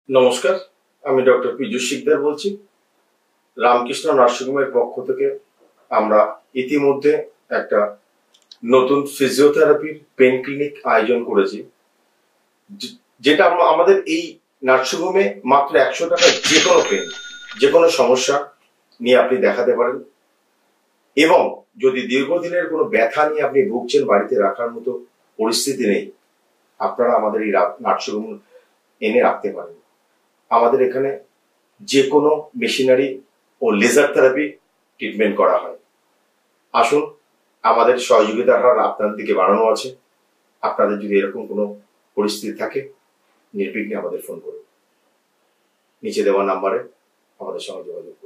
নমস্কার, আমি ডক্টর পীযূষ শিকদার বলছি। রামকৃষ্ণ নার্সিংহোমের পক্ষ থেকে আমরা ইতিমধ্যে একটা নতুন ফিজিওথেরাপির পেন ক্লিনিক আয়োজন করেছি, যেটা আমাদের এই নার্সিংহোমে মাত্র 100 টাকায় যে কোনো পেন, যে কোনো সমস্যা নিয়ে আপনি দেখাতে পারেন। এবং যদি দীর্ঘদিনের কোনো ব্যথা নিয়ে আপনি ভুগছেন, বাড়িতে রাখার মতো পরিস্থিতি নেই, আপনারা আমাদের এই নার্সিংহোম এনে রাখতে পারেন। আমাদের এখানে যে কোনো মেশিনারি ও লেজার থেরাপি ট্রিটমেন্ট করা হয়। আসুন, আমাদের সহযোগিতার হার আপনাদের দিকে বাড়ানো আছে। আপনাদের যদি এরকম কোনো পরিস্থিতি থাকে, নির্বিঘ্নে আমাদের ফোন করুন। নিচে দেওয়া নাম্বারে আমাদের সঙ্গে যোগাযোগ করুন।